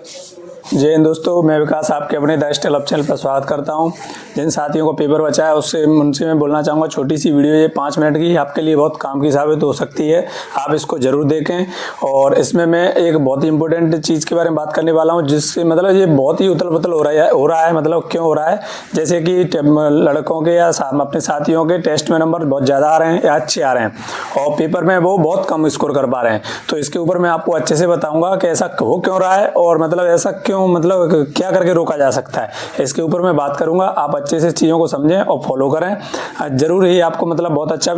जय हिंद दोस्तों, मैं विकास आपके अपने द स्टाइल अप चैनल पर स्वागत करता हूं। जिन साथियों को पेपर बचा है उनसे मैं बोलना चाहूँगा, छोटी सी वीडियो ये 5 मिनट की आपके लिए बहुत काम की साबित हो सकती है। आप इसको ज़रूर देखें। और इसमें मैं एक बहुत ही इंपॉर्टेंट चीज़ के बारे में बात करने वाला हूँ, जिससे मतलब ये बहुत ही उथल पुथल हो रहा है। मतलब क्यों हो रहा है? जैसे कि लड़कों के या अपने साथियों के टेस्ट में नंबर बहुत ज़्यादा आ रहे हैं या अच्छे आ रहे हैं और पेपर में वो बहुत कम स्कोर कर पा रहे हैं। तो इसके ऊपर मैं आपको अच्छे से बताऊँगा कि ऐसा हो क्यों रहा है और मतलब ऐसा क्यों, मतलब क्या करके रोका जा सकता है। इसके ऊपर मैं बात करूंगा। आप अच्छे से चीज़ों को समझें और फॉलो करें, जरूर ही आपको मतलब बहुत अच्छा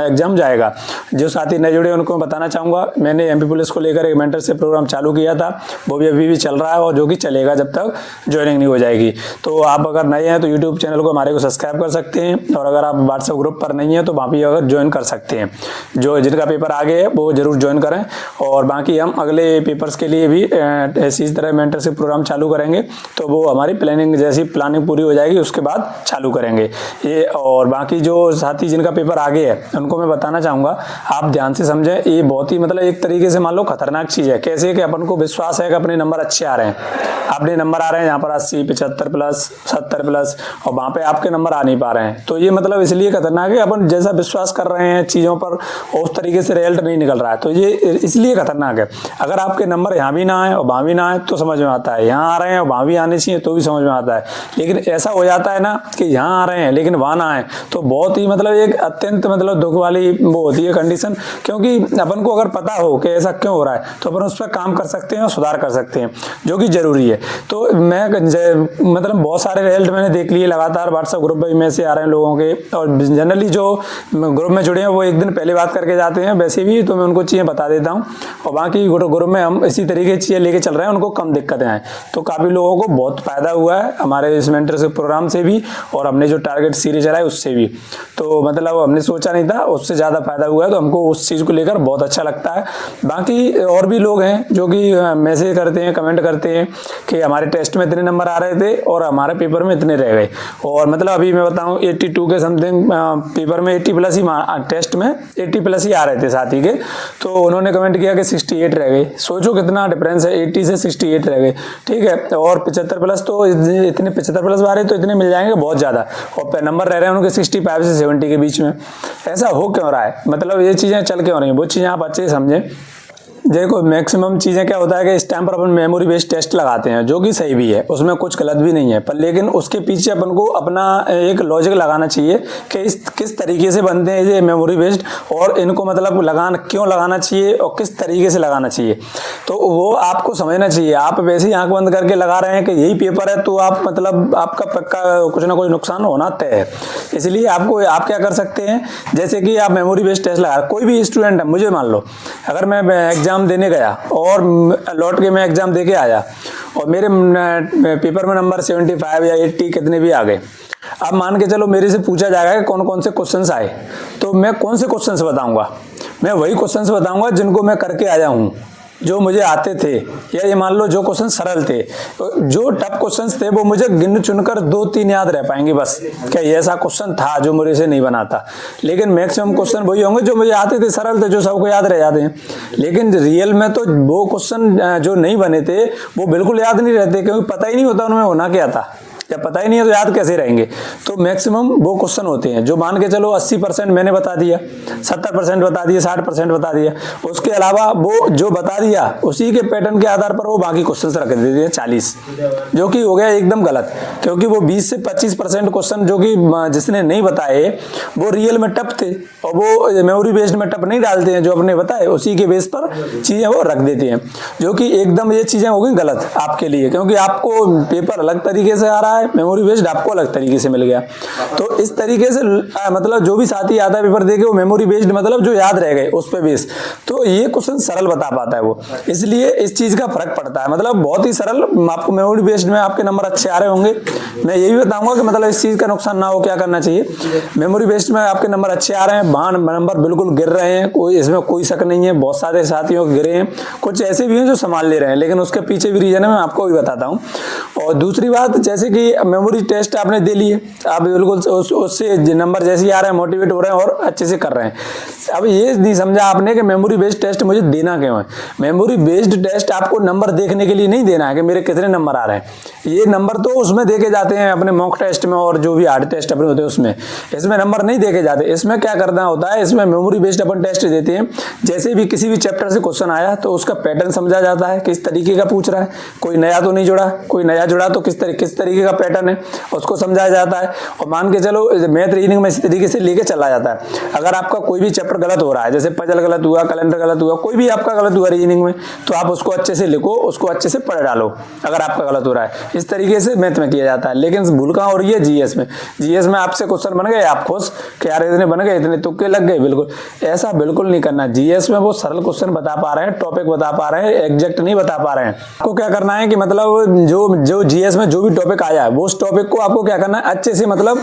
एग्जाम जाएगा। जो साथी नए जुड़े उनको मैं बताना चाहूँगा, मैंने एमपी पुलिस को लेकर एक मेंटरशिप प्रोग्राम चालू किया था, वो भी अभी भी चल रहा है और जो कि चलेगा जब तक ज्वाइनिंग नहीं हो जाएगी। तो आप अगर नए हैं तो यूट्यूब चैनल को हमारे को सब्सक्राइब कर सकते हैं, और अगर आप व्हाट्सएप ग्रुप पर नहीं है तो वहाँ भी अगर ज्वाइन कर सकते हैं। जो जिनका पेपर आगे है वो जरूर ज्वाइन करें। और बाकी हम अगले पेपर्स के लिए भी इसी तरह मेंटरशिप प्रोग्राम चालू करेंगे, तो वो हमारी प्लानिंग पूरी हो जाएगी उसके बाद चालू करेंगे ये। और बाकी जो साथी जिनका पेपर आगे है उनको मैं बताना चाहूँगा, आप ध्यान से समझें। ये बहुत ही मतलब एक तरीके से मान लो खतरनाक चीज़ है। कैसे कि अपन को विश्वास है कि अपने नंबर अच्छे आ रहे हैं, अपने नंबर आ रहे हैं यहाँ पर 80, 75 प्लस, 70 प्लस, और वहाँ पे आपके नंबर आ नहीं पा रहे हैं। तो ये मतलब इसलिए खतरनाक है, अपन जैसा विश्वास कर रहे हैं चीज़ों पर उस तरीके से रिजल्ट नहीं निकल रहा है, तो ये इसलिए खतरनाक है। अगर आपके नंबर यहाँ भी ना आए और वहाँ भी ना आए तो समझ में आता है, यहाँ आ रहे हैं और वहाँ भी आने चाहिए तो भी समझ में आता है। लेकिन ऐसा हो जाता है ना कि यहाँ आ रहे हैं लेकिन वहाँ ना आए, तो बहुत ही मतलब एक अत्यंत मतलब दुख वाली वो होती है कंडीशन। क्योंकि अपन को अगर पता हो कि ऐसा क्यों हो रहा है तो अपन उस पर काम कर सकते हैं और सुधार कर सकते हैं, जो कि जरूरी है। तो मैं मतलब बहुत सारे रिजल्ट मैंने देख लिए लगातार व्हाट्सएप ग्रुप में से आ रहे हैं लोगों के, और जनरली जो ग्रुप में जुड़े हैं वो एक दिन पहले बात करके जाते हैं वैसे भी, तो मैं उनको चीज़ें बता देता हूँ। और बाकी ग्रुप में हम इसी तरीके की चीज़ें लेके चल रहे हैं, उनको कम दिक्कतें आए। तो काफ़ी लोगों को बहुत फायदा हुआ है हमारे इस मेंटरशिप प्रोग्राम से भी, और हमने जो टारगेट सीरीज चलाए उससे भी। तो मतलब हमने सोचा नहीं था, उससे ज़्यादा फायदा हुआ है, तो हमको उस चीज़ को लेकर बहुत अच्छा लगता है। बाकी और भी लोग हैं जो कि मैसेज करते हैं, कमेंट करते हैं कि हमारे टेस्ट में इतने नंबर आ रहे थे और हमारे पेपर में इतने रह गए। और मतलब अभी मैं बताऊँ 82 के समथिंग पेपर में 80 प्लस ही, टेस्ट में 80 प्लस ही आ रहे थे साथी के, तो उन्होंने कमेंट किया कि 68 रह गए। सोचो कितना डिफरेंस है, 80 से 68 रह गए, ठीक है। और 75 प्लस तो इतने 75 प्लस वाले तो इतने मिल जाएंगे बहुत ज़्यादा, और नंबर रह रहे हैं उनके 65 से 70 के बीच में। ऐसा हो क्यों रहा है, मतलब ये चीज़ें चल क्यों रही हैं, वो चीज़ें आप अच्छे से समझें। देखो मैक्सिमम चीज़ें क्या होता है कि इस टाइम पर अपन मेमोरी बेस्ड टेस्ट लगाते हैं, जो कि सही भी है, उसमें कुछ गलत भी नहीं है, पर लेकिन उसके पीछे अपन को अपना एक लॉजिक लगाना चाहिए कि किस तरीके से बनते हैं ये मेमोरी बेस्ड, और इनको मतलब क्यों लगाना चाहिए और किस तरीके से लगाना चाहिए, तो वो आपको समझना चाहिए। आप वैसे ही आंख बंद करके लगा रहे हैं कि यही पेपर है, तो आप मतलब आपका पक्का कुछ ना कुछ नुकसान होना तय है। इसलिए आप क्या कर सकते हैं, जैसे कि आप मेमोरी बेस्ड टेस्ट लगा, कोई भी स्टूडेंट है, मुझे मान लो अगर मैं एग्जाम देने गया और लौट के मैं एग्जाम दे के आया और मेरे पेपर में नंबर 75 या 80 कितने भी आ गए। अब मान के चलो मेरे से पूछा जाएगा कि कौन कौन से क्वेश्चंस आए, तो मैं कौन से क्वेश्चंस बताऊंगा? मैं वही क्वेश्चंस बताऊंगा जिनको मैं करके आया हूँ, जो मुझे आते थे, या ये मान लो जो क्वेश्चन सरल थे। जो टफ क्वेश्चंस थे वो मुझे गिन चुनकर 2-3 याद रह पाएंगे बस, क्या ये ऐसा क्वेश्चन था जो मेरे से नहीं बना था। लेकिन मैक्सिमम क्वेश्चन वही होंगे जो मुझे आते थे, सरल थे, जो सबको याद रह जाते हैं। लेकिन रियल में तो वो क्वेश्चन जो नहीं बने थे वो बिल्कुल याद नहीं रहते, क्योंकि पता ही नहीं होता उनमें होना क्या था। जब पता ही नहीं है तो याद कैसे रहेंगे। तो मैक्सिमम वो क्वेश्चन होते हैं जो मान के चलो 80% मैंने बता दिया, 70% बता दिया, 60% बता दिया। उसके अलावा वो जो बता दिया उसी के पैटर्न के आधार पर वो बाकी क्वेश्चन रख देते हैं 40, जो कि हो गया एकदम गलत। क्योंकि वो 20 से 25% क्वेश्चन जो कि जिसने नहीं बताए वो रियल में टफ थे, और वो मेमोरी बेस्ड में टफ नहीं डालते हैं, जो अपने बताए उसी के बेस पर चीज़ें वो रख देते हैं, जो कि एकदम ये चीज़ें हो गई गलत आपके लिए। क्योंकि आपको पेपर अलग तरीके से आ रहा है, मेमोरी बेस्ड आपको अलग तरीके से मिल गया। तो इस तरीके से मतलब जो भी साथी आता है पेपर देके वो मेमोरी बेस्ड मतलब जो याद रह गए उस पे बेस, तो ये क्वेश्चन सरल बता पाता है वो, इसलिए इस चीज का फर्क पड़ता है। मतलब बहुत ही सरल, आपको मेमोरी बेस्ड में आपके नंबर अच्छे आ रहे होंगे। मैं यही बताऊंगा कि मतलब इस चीज का नुकसान ना हो, क्या करना चाहिए। मेमोरी बेस्ड में आपके नंबर अच्छे आ रहे हैं, वहां नंबर बिल्कुल गिर रहे हैं, कोई इसमें कोई शक नहीं है। बहुत सारे साथियों गिरे हैं, कुछ ऐसे भी हैं जो संभाल ले रहे हैं, लेकिन उसके पीछे भी रीजन है, मैं आपको भी बताता हूँ। और दूसरी बात, जैसे कि मेमोरी टेस्ट आपने दे लिए, आप बिल्कुल उससे नंबर जैसे ही आ रहे हैं मोटिवेट हो रहे हैं और अच्छे से कर रहे हैं। अब ये नहीं समझा आपने कि मेमोरी बेस्ड टेस्ट मुझे देना क्यों है। मेमोरी बेस्ड टेस्ट आपको नंबर देखने के लिए नहीं देना है कि मेरे कितने नंबर आ रहे हैं। ये नंबर तो उसमें देखे जाते हैं अपने मॉक टेस्ट में और जो भी हार्ड टेस्ट अपने होते हैं उसमें, इसमें नंबर नहीं देखे जाते। इसमें क्या करना होता है, इसमें मेमोरी बेस्ड अपन टेस्ट देते हैं। जैसे भी किसी भी चैप्टर से क्वेश्चन आया तो उसका पैटर्न समझा जाता है, किस तरीके का पूछ रहा है, कोई नया तो नहीं जुड़ा, कोई नया जुड़ा तो किस तरीके का पैटर्न है उसको समझाया जाता है। और मान के चलो मैथ रीजनिंग में इसी तरीके से लेके चला जाता है। अगर आपका कोई भी चैप्टर गलत हो रहा है, जैसे पजल गलत हुआ, कैलेंडर गलत हुआ, कोई भी आपका गलत हुआ रीजनिंग में, तो आप उसको अच्छे से लिखो, उसको अच्छे से पढ़ डालो अगर आपका गलत हो रहा है। इस तरीके से मैथ में किया जाता है। लेकिन भूल कहाँ हो रही है, जीएस में। जीएस में आपसे क्वेश्चन बन गए, आप खुश कि यार इतने बन गए, इतने तुक्के लग गए, बिल्कुल ऐसा बिल्कुल नहीं करना। जीएस में वो सरल क्वेश्चन बता पा रहे हैं, टॉपिक बता पा रहे हैं, एग्जैक्ट नहीं बता पा रहे हैं। आपको क्या करना है कि मतलब जो जीएस में जो भी टॉपिक आया है वो उस टॉपिक को आपको क्या करना है, अच्छे से मतलब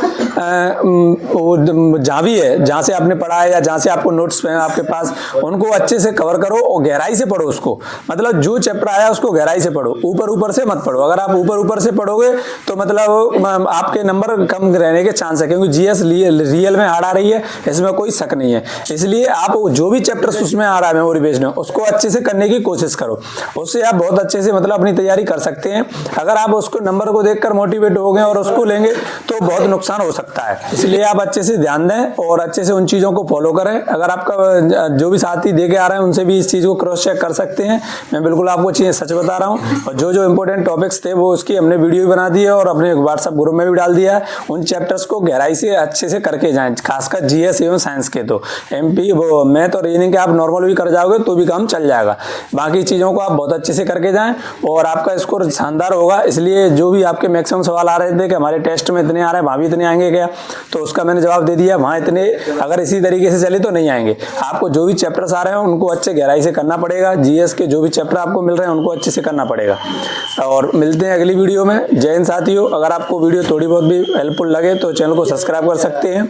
जहाँ भी है, जहाँ से आपने पढ़ा है या जहाँ से आपको नोट्स आपके पास, उनको अच्छे से कवर करो और गहराई से पढ़ो उसको। मतलब जो चैप्टर आया उसको गहराई से पढ़ो, ऊपर से मत पढ़ो। अगर आप ऊपर से पढ़ोगे तो मतलब आपके नंबर कम रहने के चांस है, क्योंकि जीएस रियल में हार्ड आ रही है, इसमें कोई शक नहीं है। इसलिए आप जो भी चैप्टर उसमें आ रहा है मेमोरी बेस्ड में, उसको अच्छे से करने की कोशिश करो। उससे आप बहुत अच्छे से मतलब अपनी तैयारी कर सकते हैं। अगर आप उसको नंबर को देखकर मोटिवेट हो गए और उसको लेंगे तो बहुत नुकसान हो सकता है। इसलिए आप अच्छे से ध्यान दें और अच्छे से उन चीज़ों को फॉलो करें। अगर आपका जो भी साथी दे के आ रहे हैं उनसे भी इस चीज़ को क्रॉस चेक कर सकते हैं। मैं बिल्कुल आपको चीज़ें सच बता रहा हूँ। और जो इंपॉर्टेंट टॉपिक्स थे वो उसकी हमने वीडियो भी बना दी है और अपने व्हाट्सएप ग्रुप में भी डाल दिया है। उन चैप्टर्स को गहराई से अच्छे से करके जाएं, खासकर जीएस एवं साइंस के। तो एमपी वो मैथ और रीजनिंग के आप नॉर्मल भी कर जाओगे तो भी काम चल जाएगा। बाकी चीज़ों को आप बहुत अच्छे से करके जाएं और आपका स्कोर शानदार होगा। इसलिए जो भी आपके मैक्सिमम सवाल आ रहे थे कि हमारे टेस्ट में इतने आ रहे हैं, वहाँ भी इतने आएंगे क्या, तो उसका मैंने जवाब दे दिया। वहाँ इतने अगर इसी तरीके से चले तो नहीं आएंगे। आपको जो भी चैप्टर्स आ रहे हैं उनको अच्छे गहराई से करना पड़ेगा। जीएस के जो भी चैप्टर आपको मिल रहे हैं उनको अच्छे से करना पड़ेगा। और मिलते हैं अगली वीडियो में। जय हिंद साथियों। अगर आपको वीडियो थोड़ी बहुत भी हेल्पफुल लगे तो चैनल को सब्सक्राइब कर सकते हैं।